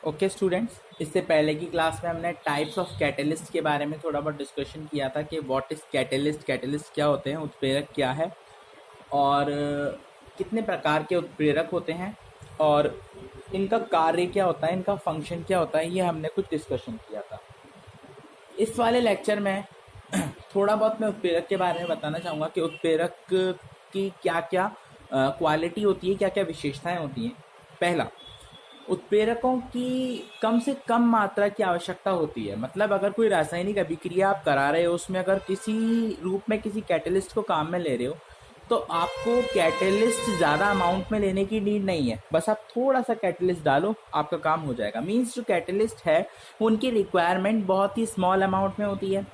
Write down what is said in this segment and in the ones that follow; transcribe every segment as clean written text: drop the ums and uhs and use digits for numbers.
Okay students, इससे पहले की क्लास में हमने टाइप्स ऑफ कैटलिस्ट के बारे में थोड़ा बहुत डिस्कशन किया था कि व्हाट इज़ कैटलिस्ट, कैटलिस्ट क्या होते हैं, उत्प्रेरक क्या है और कितने प्रकार के उत्प्रेरक होते हैं और इनका कार्य क्या होता है, इनका फंक्शन क्या होता है, ये हमने कुछ डिस्कशन किया था। इस वाले लेक्चर में थोड़ा बहुत मैं उत्प्रेरक के बारे में बताना चाहूँगा कि उत्प्रेरक की क्या क्या क्वालिटी होती है, क्या क्या विशेषताएं होती हैं। पहला, उत्प्रेरकों की कम से कम मात्रा की आवश्यकता होती है। मतलब अगर कोई रासायनिक अभिक्रिया आप करा रहे हो, उसमें अगर किसी रूप में किसी कैटलिस्ट को काम में ले रहे हो, तो आपको कैटलिस्ट ज़्यादा अमाउंट में लेने की नीड नहीं है। बस आप थोड़ा सा कैटलिस्ट डालो, आपका काम हो जाएगा। मीन्स जो कैटलिस्ट है उनकी रिक्वायरमेंट बहुत ही स्मॉल अमाउंट में होती है।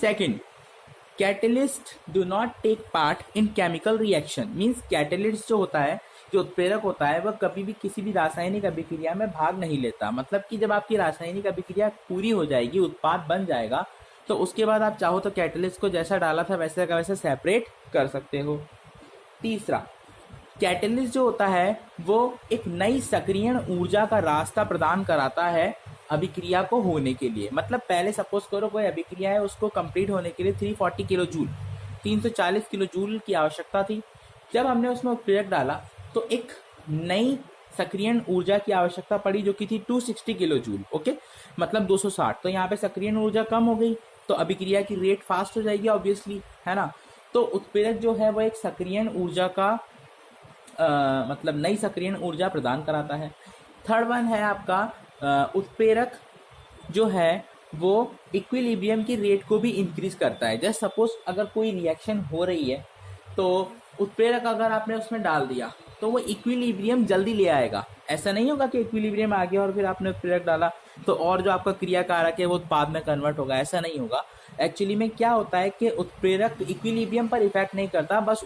Second, catalyst do not take part in chemical reaction. Means catalyst जो होता है, जो उत्प्रेरक होता है, वह कभी भी किसी भी रासायनिक अभिक्रिया में भाग नहीं लेता। मतलब कि जब आपकी रासायनिक अभिक्रिया पूरी हो जाएगी, उत्पाद बन जाएगा, तो उसके बाद आप चाहो तो कैटलिस्ट को जैसा डाला था वैसे का वैसे सेपरेट कर सकते हो। तीसरा, कैटलिस्ट जो होता है वो एक नई सक्रियण ऊर्जा का रास्ता प्रदान कराता है अभिक्रिया को होने के लिए। मतलब पहले सपोज करो कोई अभिक्रिया है, उसको कंप्लीट होने के लिए 340 किलो जूल 340 किलो जूल की आवश्यकता थी। जब हमने उसमें उत्प्रेरक डाला तो एक नई सक्रियण ऊर्जा की आवश्यकता पड़ी जो कि थी 260 किलो जूल। ओके, मतलब 260। तो यहाँ पे सक्रियण ऊर्जा कम हो गई तो अभिक्रिया की रेट फास्ट हो जाएगी ऑब्वियसली, है ना। तो उत्प्रेरक जो है वो एक सक्रियण ऊर्जा का मतलब नई सक्रियण ऊर्जा प्रदान कराता है। थर्ड वन है आपका उत्प्रेरक जो है वो इक्विलिब्रियम की रेट को भी इंक्रीज करता है। जैसे सपोज अगर कोई रिएक्शन हो रही है तो उत्प्रेरक अगर आपने उसमें डाल दिया तो वो इक्विलिब्रियम जल्दी ले आएगा। ऐसा नहीं होगा कि इक्विलिब्रियम आ गया और फिर आपने उत्प्रेरक डाला तो और जो आपका क्रिया कारक है वो उत्पाद में कन्वर्ट होगा, ऐसा नहीं होगा। एक्चुअली में क्या होता है कि उत्प्रेरक इक्विलिब्रियम पर इफेक्ट नहीं करता, बस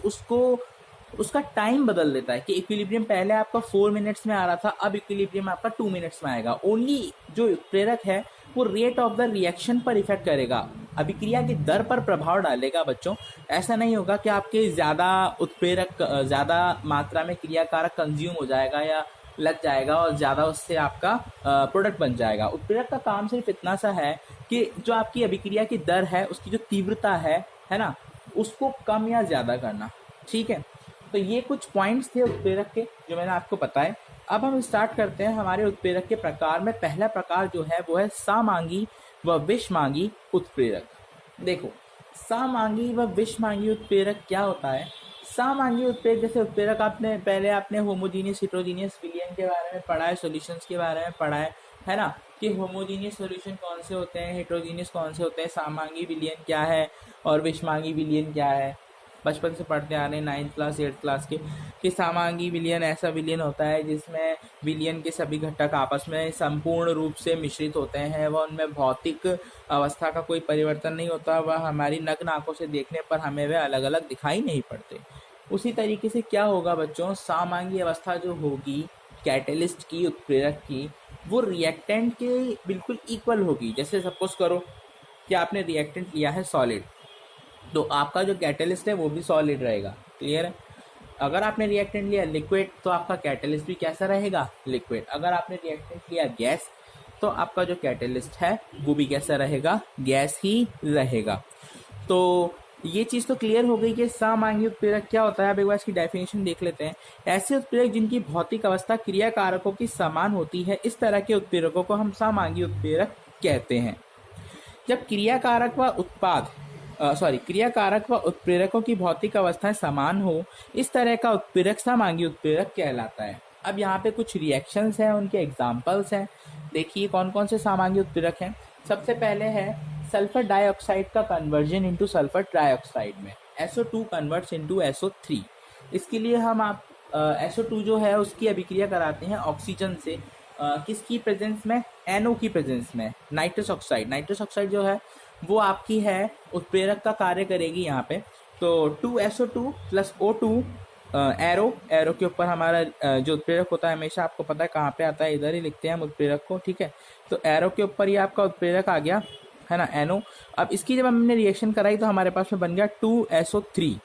उसका टाइम बदल देता है कि इक्विलिब्रियम पहले आपका 4 मिनट्स में आ रहा था, अब इक्विलिब्रियम आपका 2 मिनट्स में आएगा। ओनली जो उत्प्रेरक है वो रेट ऑफ द रिएक्शन पर इफेक्ट करेगा, अभिक्रिया की दर पर प्रभाव डालेगा बच्चों। ऐसा नहीं होगा कि आपके ज़्यादा उत्प्रेरक ज़्यादा मात्रा में क्रिया कारक कंज्यूम हो जाएगा या लग जाएगा और ज़्यादा उससे आपका प्रोडक्ट बन जाएगा। उत्प्रेरक का काम सिर्फ इतना सा है कि जो आपकी अभिक्रिया की दर है, उसकी जो तीव्रता है ना, उसको कम या ज़्यादा करना। ठीक है, तो ये कुछ पॉइंट्स थे उत्प्रेरक के जो मैंने आपको बताए। अब हम स्टार्ट करते हैं हमारे उत्प्रेरक के प्रकार में। पहला प्रकार जो है वो है सामांगी व विषमांगी उत्प्रेरक। देखो, सामांगी व विषमांगी उत्प्रेरक क्या होता है। सामांगी उत्प्रेरक जैसे उत्प्रेरक आपने होमोजीनियस हेटेरोजीनियस विलयन के बारे में पढ़ा है, सॉल्यूशंस के बारे में पढ़ा है ना, कि होमोजीनियस सॉल्यूशन कौन से होते हैं, हेटेरोजीनियस कौन से होते हैं, सामांगी विलयन क्या है और विषमांगी विलयन क्या है। बचपन से पढ़ते आ रहे हैं 9th क्लास 8th क्लास के, कि सामांगी विलयन ऐसा विलयन होता है जिसमें विलयन के सभी घटक आपस में संपूर्ण रूप से मिश्रित होते हैं। वह उनमें भौतिक अवस्था का कोई परिवर्तन नहीं होता, वह हमारी नग्न आंखों से देखने पर हमें वे अलग अलग दिखाई नहीं पड़ते। उसी तरीके से क्या होगा बच्चों, सामांगी अवस्था जो होगी कैटलिस्ट की, उत्प्रेरक की, वो रिएक्टेंट के बिल्कुल इक्वल होगी। जैसे सपोज करो कि आपने रिएक्टेंट लिया है सॉलिड, तो आपका जो कैटलिस्ट है वो भी सॉलिड रहेगा। क्लियर है। अगर आपने रिएक्टेंट लिया लिक्विड तो आपका कैटलिस्ट भी कैसा रहेगा, लिक्विड। अगर आपने रिएक्टेंट लिया गैस तो आपका जो कैटलिस्ट है वो भी कैसा रहेगा, गैस ही रहेगा। तो ये चीज़ तो क्लियर हो गई कि सामांगी उत्प्रेरक क्या होता है। अब एक बार इसकी डेफिनेशन देख लेते हैं। ऐसे उत्प्रेरक जिनकी भौतिक अवस्था क्रिया कारकों की समान होती है, इस तरह के उत्प्रेरकों को हम सामांगी उत्प्रेरक कहते हैं। जब क्रिया कारक व उत्प्रेरकों की भौतिक अवस्थाएं समान हो, इस तरह का उत्प्रेरक सामांगी उत्प्रेरक कहलाता है। अब यहाँ पे कुछ रिएक्शंस हैं, उनके एग्जांपल्स हैं। देखिए कौन कौन से सामांगी उत्प्रेरक हैं। सबसे पहले है सल्फर डाइऑक्साइड का कन्वर्जन इनटू सल्फर ट्राइऑक्साइड में। SO2 converts into SO3। इसके लिए हम SO2 जो है उसकी अभिक्रिया कराते हैं ऑक्सीजन से, किसकी प्रेजेंस में, NO की प्रेजेंस में, नाइट्रस ऑक्साइड जो है वो आपकी है उत्प्रेरक का कार्य करेगी यहाँ पे। तो 2SO2 प्लस O2 एरो के ऊपर हमारा जो उत्प्रेरक होता है हमेशा आपको पता है कहाँ पे आता है, इधर ही लिखते हैं हम उत्प्रेरक को। ठीक है, तो एरो के ऊपर ही आपका उत्प्रेरक आ गया, है ना, NO। अब इसकी जब हमने रिएक्शन कराई तो हमारे पास में बन गया 2SO3।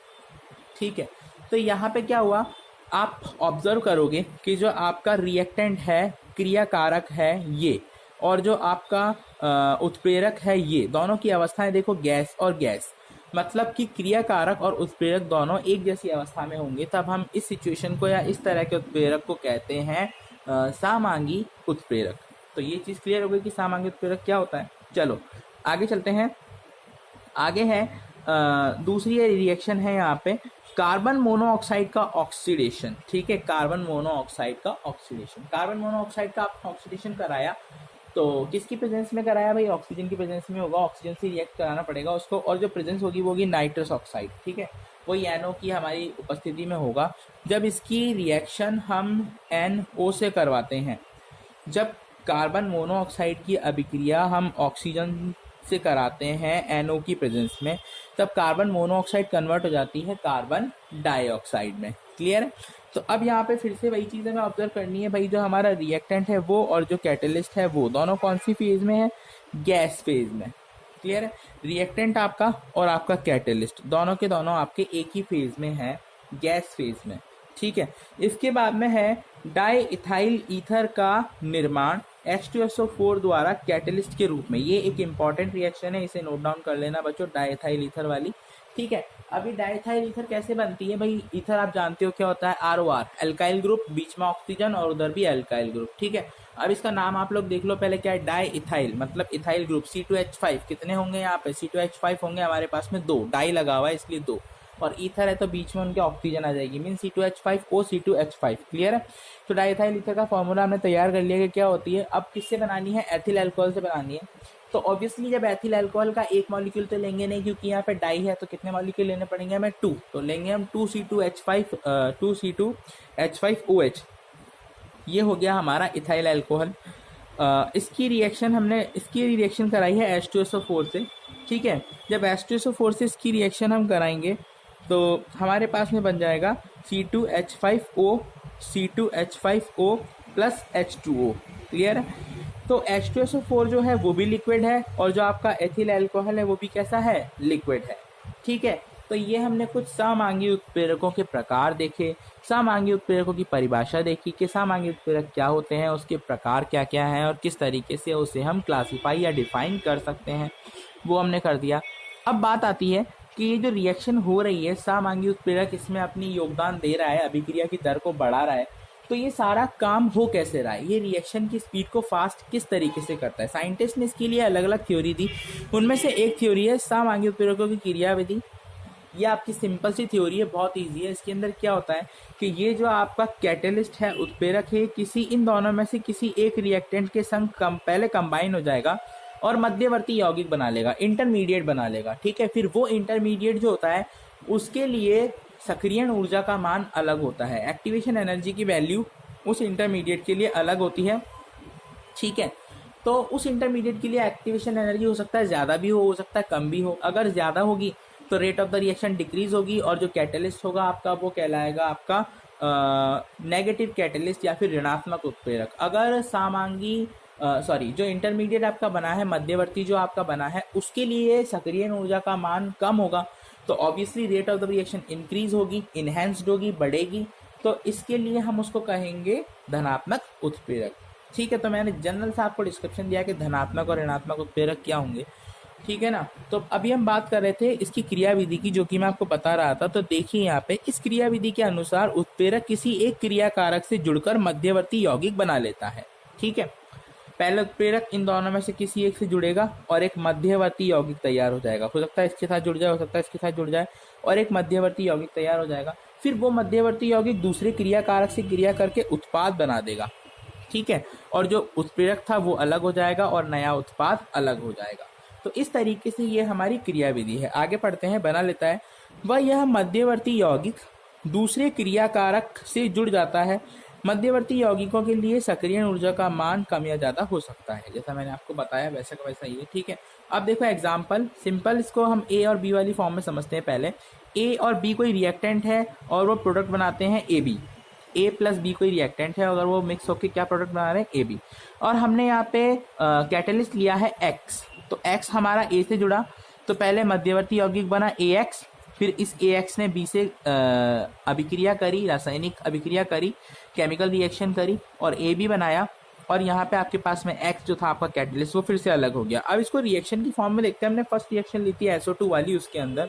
ठीक है, तो यहाँ पे क्या हुआ, आप ऑब्जर्व करोगे कि जो आपका रिएक्टेंट है क्रिया कारक है ये, और जो आपका उत्प्रेरक है ये, दोनों की अवस्थाएं देखो गैस और गैस, मतलब कि क्रिया कारक और उत्प्रेरक दोनों एक जैसी अवस्था में होंगे, तब हम इस सिचुएशन को या इस तरह के उत्प्रेरक को कहते हैं समांगी उत्प्रेरक। तो ये चीज़ क्लियर हो गई कि समांगी उत्प्रेरक क्या होता है। चलो आगे चलते हैं। आगे है दूसरी रिएक्शन है यहाँ पे कार्बन मोनोऑक्साइड का ऑक्सीडेशन। ठीक है, कार्बन मोनोऑक्साइड का ऑक्सीडेशन। कार्बन मोनोऑक्साइड का आपने ऑक्सीडेशन कराया तो किसकी प्रेजेंस में कराया भाई? ऑक्सीजन की प्रेजेंस में होगा, ऑक्सीजन से रिएक्ट कराना पड़ेगा उसको, और जो प्रेजेंस होगी वो होगी नाइट्रस ऑक्साइड। ठीक है, वही NO की हमारी उपस्थिति में होगा। जब इसकी रिएक्शन हम NO से करवाते हैं, जब कार्बन मोनोऑक्साइड की अभिक्रिया हम ऑक्सीजन से कराते हैं NO की प्रेजेंस में, तब कार्बन मोनोऑक्साइड कन्वर्ट हो जाती है कार्बन डाइऑक्साइड में। क्लियर है? तो अब यहाँ पे फिर से वही चीज़ हमें ऑब्जर्व करनी है भाई, जो हमारा रिएक्टेंट है वो और जो कैटलिस्ट है वो दोनों कौन सी फेज में है? गैस फेज में। क्लियर है? रिएक्टेंट आपका और आपका कैटलिस्ट दोनों के दोनों आपके एक ही फेज में है, गैस फेज में। ठीक है, इसके बाद में है डाई इथाइल ईथर का निर्माण H2SO4 द्वारा कैटलिस्ट के रूप में। ये एक इंपॉर्टेंट रिएक्शन है, इसे नोट डाउन कर लेना बच्चों, डाइथाइल ईथर वाली। ठीक है, अभी डाइथाइल ईथर कैसे बनती है भाई? ईथर आप जानते हो क्या होता है? ROR, एल्काइल ग्रुप, बीच में ऑक्सीजन और उधर भी एल्काइल ग्रुप। ठीक है, अब इसका नाम आप लोग देख लो पहले क्या है। डाई इथाइल मतलब इथाइल ग्रुप, C2H5 कितने होंगे यहाँ पे? C2H5 होंगे हमारे पास में 2, डाई लगा हुआ है इसलिए 2, और ईथर है तो बीच में उनके ऑक्सीजन आ जाएगी, मीन C2H5O C2H5। क्लियर है? तो डाइथाइल ईथर का फॉर्मूला हमने तैयार कर लिया कि क्या होती है। अब किससे बनानी है? एथिल अल्कोहल से बनानी है। तो ऑब्वियसली जब एथिल अल्कोहल का एक मॉलिक्यूल तो लेंगे नहीं, क्योंकि यहाँ पे डाई है, तो कितने मॉलिक्यूल लेने पड़ेंगे हमें? 2। तो लेंगे हम 2C2H5OH। ये हो गया हमारा इथाइल अल्कोहल। इसकी रिएक्शन कराई है H2SO4 से। ठीक है, जब H2SO4 से इसकी रिएक्शन हम कराएंगे तो हमारे पास में बन जाएगा C2H5O प्लस H2O। क्लियर है? तो H2SO4 जो है वो भी लिक्विड है, और जो आपका एथिल अल्कोहल है वो भी कैसा है? लिक्विड है। ठीक है, तो ये हमने कुछ समांगी उत्प्रेरकों के प्रकार देखे, समांगी उत्प्रेरकों की परिभाषा देखी कि समांगी उत्प्रेरक क्या होते हैं, उसके प्रकार क्या क्या हैं और किस तरीके से उसे हम क्लासीफाई या डिफाइन कर सकते हैं, वो हमने कर दिया। अब बात आती है कि ये जो रिएक्शन हो रही है, समांगी उत्प्रेरक इसमें अपनी योगदान दे रहा है, अभिक्रिया की दर को बढ़ा रहा है, तो ये सारा काम हो कैसे रहा है? ये रिएक्शन की स्पीड को फास्ट किस तरीके से करता है? साइंटिस्ट ने इसके लिए अलग अलग थ्योरी दी। उनमें से एक थ्योरी है समांगी उत्प्रेरकों की क्रियाविधि। ये आपकी सिंपल सी थ्योरी है, बहुत इजी है। इसके अंदर क्या होता है कि ये जो आपका कैटलिस्ट है, उत्प्रेरक है, किसी इन दोनों में से किसी एक रिएक्टेंट के संग पहले कंबाइन हो जाएगा और मध्यवर्ती यौगिक बना लेगा, इंटरमीडिएट बना लेगा। ठीक है, फिर वो इंटरमीडिएट जो होता है उसके लिए सक्रियण ऊर्जा का मान अलग होता है, एक्टिवेशन एनर्जी की वैल्यू उस इंटरमीडिएट के लिए अलग होती है। ठीक है, तो उस इंटरमीडिएट के लिए एक्टिवेशन एनर्जी हो सकता है ज़्यादा भी हो सकता है कम भी हो। अगर ज़्यादा होगी तो rate of the reaction decrease होगी, और जो कैटलिस्ट होगा आपका वो कहलाएगा आपका नेगेटिव कैटलिस्ट या फिर ऋणात्मक उत्प्रेरक। अगर समांगी जो इंटरमीडिएट आपका बना है, मध्यवर्ती जो आपका बना है, उसके लिए सक्रियण ऊर्जा का मान कम होगा, तो obviously rate of the reaction increase होगी, इनहेंस्ड होगी, बढ़ेगी। तो इसके लिए हम उसको कहेंगे धनात्मक उत्प्रेरक। ठीक है, तो मैंने जनरल से आपको डिस्क्रिप्शन दिया कि धनात्मक और ऋणात्मक उत्प्रेरक क्या होंगे। ठीक है ना? तो अभी हम बात कर रहे थे इसकी क्रियाविधि की, जो कि मैं आपको बता रहा था। तो देखिए यहाँ पे इस क्रियाविधि के अनुसार उत्प्रेरक किसी एक क्रियाकारक से जुड़कर मध्यवर्ती यौगिक बना लेता है। ठीक है, पहले उत्प्रेरक इन दोनों में से किसी एक से जुड़ेगा और एक मध्यवर्ती यौगिक तैयार हो जाएगा। हो सकता है इसके साथ जुड़ जाए, हो सकता है इसके साथ जुड़ जाए, और एक मध्यवर्ती यौगिक तैयार हो जाएगा। फिर वो मध्यवर्ती यौगिक दूसरे क्रियाकारक से क्रिया करके उत्पाद बना देगा। ठीक है, और जो उत्प्रेरक था वो अलग हो जाएगा और नया उत्पाद अलग हो जाएगा। तो इस तरीके से ये हमारी क्रियाविधि है। आगे पढ़ते हैं। बना लेता है वह यह मध्यवर्ती यौगिक दूसरे क्रियाकारक से जुड़ जाता है। मध्यवर्ती यौगिकों के लिए सक्रियण ऊर्जा का मान कम या ज्यादा हो सकता है, जैसा मैंने आपको बताया वैसा का वैसा ही है। ठीक है, अब देखो एग्जाम्पल सिंपल, इसको हम ए और बी वाली फॉर्म में समझते हैं। पहले ए और बी कोई रिएक्टेंट है और वो प्रोडक्ट बनाते हैं A B. A plus B कोई रिएक्टेंट है, अगर वो मिक्स होकर क्या प्रोडक्ट बना रहे हैं? A B. और हमने यहाँ पे कैटलिस्ट लिया है एक्स, तो एक्स हमारा ए से जुड़ा, तो पहले मध्यवर्ती यौगिक बना ए एक्स, फिर इस ए एक्स ने बी से अभिक्रिया करी, रासायनिक अभिक्रिया करी, केमिकल रिएक्शन करी और ए बी बनाया। और यहाँ पे आपके पास में X जो था आपका कैटलिस्ट वो फिर से अलग हो गया। अब इसको रिएक्शन की फॉर्म में देखते हैं। हमने फर्स्ट रिएक्शन ली थी SO2 वाली, उसके अंदर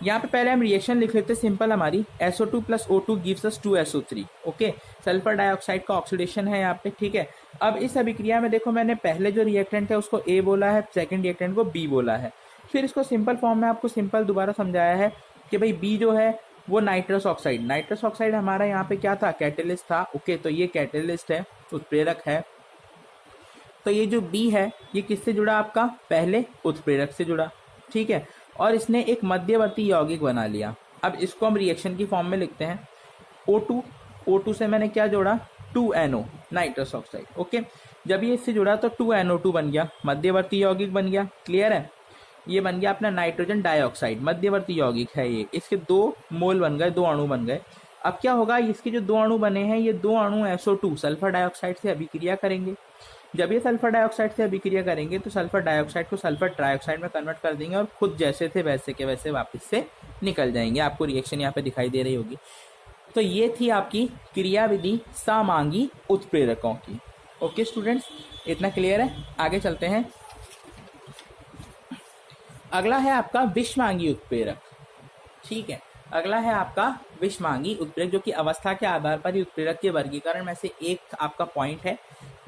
यहाँ पे पहले हम रिएक्शन लिख लेते हैं सिंपल हमारी, SO2 plus O2 gives us 2SO3। Okay, sulphur dioxide का ऑक्सीडेशन है यहाँ पे, ठीक है। अब इस अभिक्रिया में देखो मैंने पहले जो रिएक्टेंट है उसको A बोला है, सेकंड रिएक्टेंट को B बोला है। फिर इसको सिंपल फॉर्म में आपको सिंपल दोबारा समझाया है कि भाई B जो है वो नाइट्रस ऑक्साइड हमारा यहाँ पे क्या था, कैटेलिस्ट था। ओके, तो ये कैटेलिस्ट है, उत्प्रेरक है। तो ये जो B है ये किससे जुड़ा, आपका पहले उत्प्रेरक से जुड़ा, ठीक है। और इसने एक मध्यवर्ती यौगिक बना लिया। अब इसको हम रिएक्शन की फॉर्म में लिखते हैं। O2 से मैंने क्या जोड़ा, 2NO नाइट्रस ऑक्साइड। ओके, जब ये इससे जुड़ा तो 2NO2 बन गया, मध्यवर्ती यौगिक बन गया। क्लियर है, ये बन गया अपना नाइट्रोजन डाइऑक्साइड, मध्यवर्ती यौगिक है ये। इसके 2 मोल बन गए, 2 अणु बन गए। अब क्या होगा, इसके जो 2 अणु बने हैं ये 2 अणु SO2 सल्फर डाइऑक्साइड से अभिक्रिया करेंगे। जब ये सल्फर डाइऑक्साइड से अभिक्रिया करेंगे तो सल्फर डाइऑक्साइड को सल्फर ट्राइऑक्साइड में कन्वर्ट कर देंगे और खुद जैसे थे वैसे के वैसे वापस से निकल जाएंगे। आपको रिएक्शन यहाँ पे दिखाई दे रही होगी। तो ये थी आपकी क्रियाविधि समांगी उत्प्रेरकों की। ओके स्टूडेंट्स, इतना क्लियर है। आगे चलते हैं। अगला है आपका विषमांगी उत्प्रेरक, ठीक है। अगला है आपका विषमांगी उत्प्रेरक, जो कि अवस्था के आधार पर ही उत्प्रेरक के वर्गीकरण में से एक आपका पॉइंट है,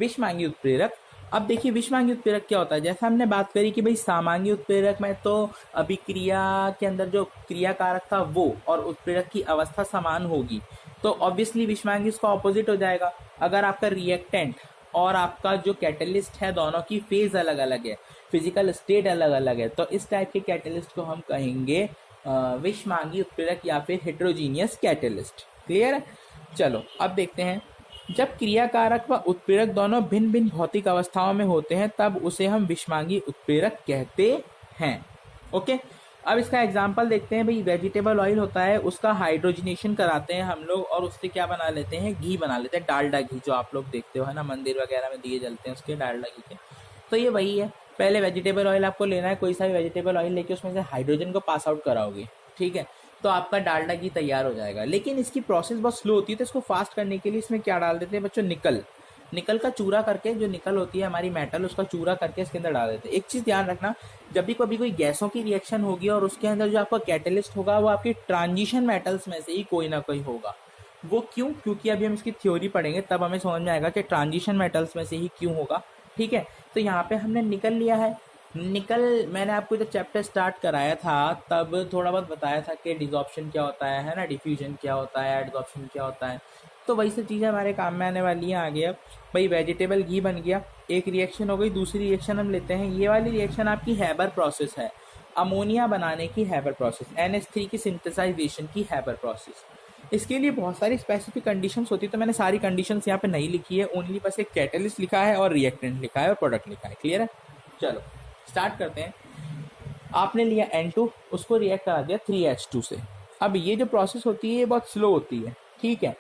विषमांगी उत्प्रेरक। अब देखिए विषमांगी उत्प्रेरक क्या होता है। जैसा हमने बात करी कि भाई सामांगी उत्प्रेरक में तो अभिक्रिया के अंदर जो क्रियाकारक था वो और उत्प्रेरक की अवस्था समान होगी, तो ऑब्वियसली विषमांगी इसका ऑपोजिट हो जाएगा। अगर आपका रिएक्टेंट और आपका जो कैटलिस्ट है दोनों की फेज अलग अलग है, फिजिकल स्टेट अलग अलग है, तो इस टाइप के कैटलिस्ट को हम कहेंगे विषमांगी उत्प्रेरक या फिर हेटेरोजीनियस कैटलिस्ट। क्लियर है। चलो अब देखते हैं, जब क्रियाकारक व उत्प्रेरक दोनों भिन्न भिन्न भौतिक अवस्थाओं में होते हैं तब उसे हम विषमांगी उत्प्रेरक कहते हैं। ओके, अब इसका एग्जांपल देखते हैं। भाई वेजिटेबल ऑयल होता है, उसका हाइड्रोजनेशन कराते हैं हम लोग और उससे क्या बना लेते हैं, घी बना लेते हैं, डालडा घी, जो आप लोग देखते हो है ना, मंदिर वगैरह में दिए जलते हैं उसके डालडा घी के। तो ये वही है। पहले वेजिटेबल ऑयल आपको लेना है, कोई सा भी वेजिटेबल ऑयल लेके उसमें से हाइड्रोजन को पास आउट कराओगे, ठीक है, तो आपका डालडा घी तैयार हो जाएगा। लेकिन इसकी प्रोसेस बहुत स्लो होती है, तो इसको फास्ट करने के लिए इसमें क्या डाल देते हैं बच्चों, निकल का चूरा करके, जो निकल होती है हमारी मेटल, उसका चूरा करके इसके अंदर डाल देते हैं। एक चीज ध्यान रखना, जब भी कभी कोई गैसों की रिएक्शन होगी और उसके अंदर जो आपका कैटलिस्ट होगा वो आपकी ट्रांजिशन मेटल्स में से ही कोई ना कोई होगा। वो क्यों, क्योंकि अभी हम इसकी थ्योरी पढ़ेंगे तब हमें समझ में आएगा कि ट्रांजिशन मेटल्स में से ही क्यों होगा, ठीक है। तो यहाँ पे हमने निकल लिया है। निकल मैंने आपको जब चैप्टर स्टार्ट कराया था तब थोड़ा बहुत बताया था कि डिसॉर्प्शन क्या होता है ना, डिफ्यूजन क्या होता है, एडसॉर्प्शन क्या होता है। तो वही सब चीज़ें हमारे काम में आने वाली हैं आगे। अब भाई वेजिटेबल घी बन गया, एक रिएक्शन हो गई। दूसरी रिएक्शन हम लेते हैं, ये वाली रिएक्शन आपकी हैबर प्रोसेस है, अमोनिया बनाने की हैबर प्रोसेस, NH3 की सिंथेसाइजेशन की हैबर प्रोसेस। इसके लिए बहुत सारी स्पेसिफिक कंडीशंस होती है, तो मैंने सारी कंडीशंस यहाँ पे नहीं लिखी है, ओनली बस एक कैटलिस्ट लिखा है और रिएक्टेंट लिखा है और प्रोडक्ट लिखा है। क्लियर है। चलो स्टार्ट करते हैं। आपने लिया N2, उसको रिएक्ट करा दिया 3H2 से। अब ये जो प्रोसेस होती है ये बहुत स्लो होती है, ठीक है।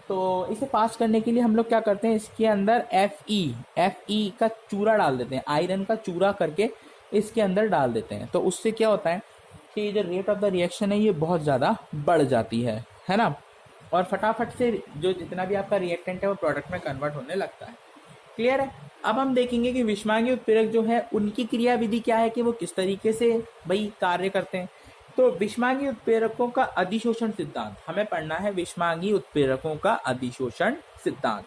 तो इसे फास्ट करने के लिए हम लोग क्या करते हैं, इसके अंदर Fe का चूरा डाल देते हैं, आयरन का चूरा करके इसके अंदर डाल देते हैं। तो उससे क्या होता है कि जो रेट ऑफ द रिएक्शन है ये बहुत ज़्यादा बढ़ जाती है ना, और फटाफट से जो जितना भी आपका रिएक्टेंट है वो प्रोडक्ट में कन्वर्ट होने लगता है। क्लियर है। अब हम देखेंगे कि विषमांगी उत्प्रेरक जो है उनकी क्रियाविधि क्या है, कि वो किस तरीके से भाई कार्य करते हैं। तो विषमांगी उत्प्रेरकों का अधिशोषण सिद्धांत हमें पढ़ना है। विषमांगी उत्प्रेरकों का अधिशोषण सिद्धांत,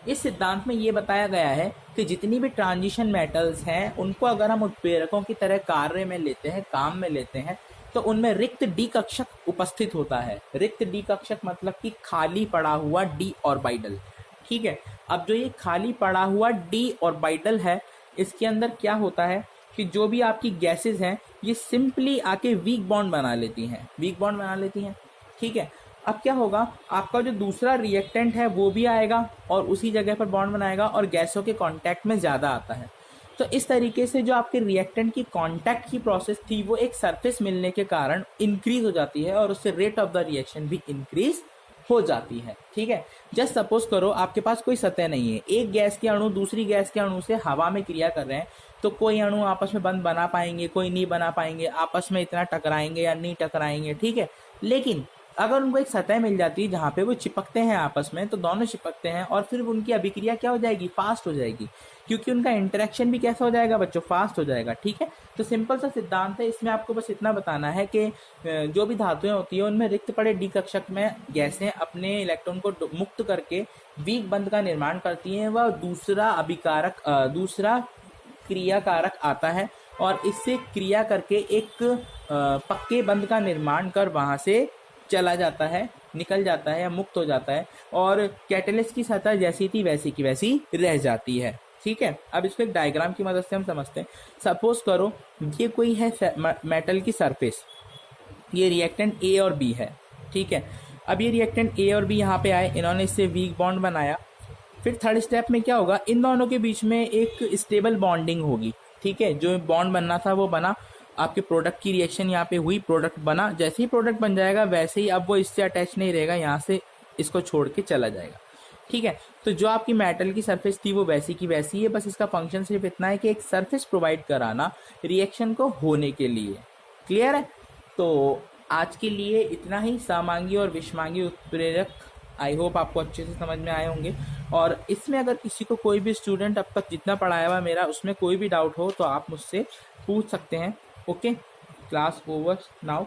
इस सिद्धांत में ये बताया गया है कि जितनी भी ट्रांजिशन मेटल्स हैं उनको अगर हम उत्प्रेरकों की तरह कार्य में लेते हैं, काम में लेते हैं, तो उनमें रिक्त डी कक्षक उपस्थित होता है। रिक्त डी कक्षक मतलब कि खाली पड़ा हुआ डी ऑर्बिटल, ठीक है। अब जो ये खाली पड़ा हुआ डी ऑर्बिटल है, इसके अंदर क्या होता है कि जो भी आपकी गैसेस हैं ये सिंपली आके वीक बॉन्ड बना लेती हैं, ठीक है। अब क्या होगा, आपका जो दूसरा रिएक्टेंट है वो भी आएगा और उसी जगह पर बॉन्ड बनाएगा और गैसों के कांटेक्ट में ज़्यादा आता है। तो इस तरीके से जो आपके रिएक्टेंट की कांटेक्ट की प्रोसेस थी वो एक सरफेस मिलने के कारण इंक्रीज हो जाती है और उससे रेट ऑफ द रिएक्शन भी इंक्रीज हो जाती है, ठीक है। जस्ट सपोज करो आपके पास कोई सतह नहीं है, एक गैस के अणु दूसरी गैस के अणु से हवा में क्रिया कर रहे हैं, तो कोई अणु आपस में बंध बना पाएंगे, कोई नहीं बना पाएंगे, आपस में इतना टकराएंगे या नहीं टकराएंगे, ठीक है। लेकिन अगर उनको एक सतह मिल जाती है जहाँ पे वो चिपकते हैं आपस में, तो दोनों चिपकते हैं और फिर उनकी अभिक्रिया क्या हो जाएगी, फास्ट हो जाएगी, क्योंकि उनका इंटरेक्शन भी कैसा हो जाएगा बच्चों, फास्ट हो जाएगा। ठीक है, तो सिंपल सा सिद्धांत है, इसमें आपको बस इतना बताना है कि जो भी धातुएं होती है उनमें रिक्त पड़े डी कक्षक में गैसें अपने इलेक्ट्रॉन को मुक्त करके वीक बंध का निर्माण करती हैं, वह दूसरा अभिकारक दूसरा क्रियाकारक आता है और इससे क्रिया करके एक पक्के बंध का निर्माण कर वहां से चला जाता है, निकल जाता है या मुक्त हो जाता है, और कैटलिस्ट की सतह जैसी थी वैसी की वैसी रह जाती है। ठीक है, अब इसको एक डायग्राम की मदद से हम समझते हैं। सपोज करो ये कोई है मेटल की सरफेस, ये रिएक्टेंट ए और बी है। ठीक है, अब ये रिएक्टेंट ए और बी यहाँ पे आए, इन्होंने इससे वीक बॉन्ड बनाया। फिर थर्ड स्टेप में क्या होगा, इन दोनों के बीच में एक स्टेबल बॉन्डिंग होगी। ठीक है, जो बॉन्ड बनना था वो बना, आपके प्रोडक्ट की रिएक्शन यहाँ पे हुई, प्रोडक्ट बना। जैसे ही प्रोडक्ट बन जाएगा वैसे ही अब वो इससे अटैच नहीं रहेगा, यहाँ से इसको छोड़ के चला जाएगा। ठीक है, तो जो आपकी मेटल की सरफेस थी वो वैसी की वैसी है, बस इसका फंक्शन सिर्फ इतना है कि एक सरफेस प्रोवाइड कराना रिएक्शन को होने के लिए। क्लियर है? तो आज के लिए इतना ही। समांगी और विषमांगी उत्प्रेरक आई होप आपको अच्छे से समझ में आए होंगे। और इसमें अगर किसी को कोई भी स्टूडेंट अब तक जितना पढ़ाया हुआ मेरा उसमें कोई भी डाउट हो तो आप मुझसे पूछ सकते हैं। Okay, class over now.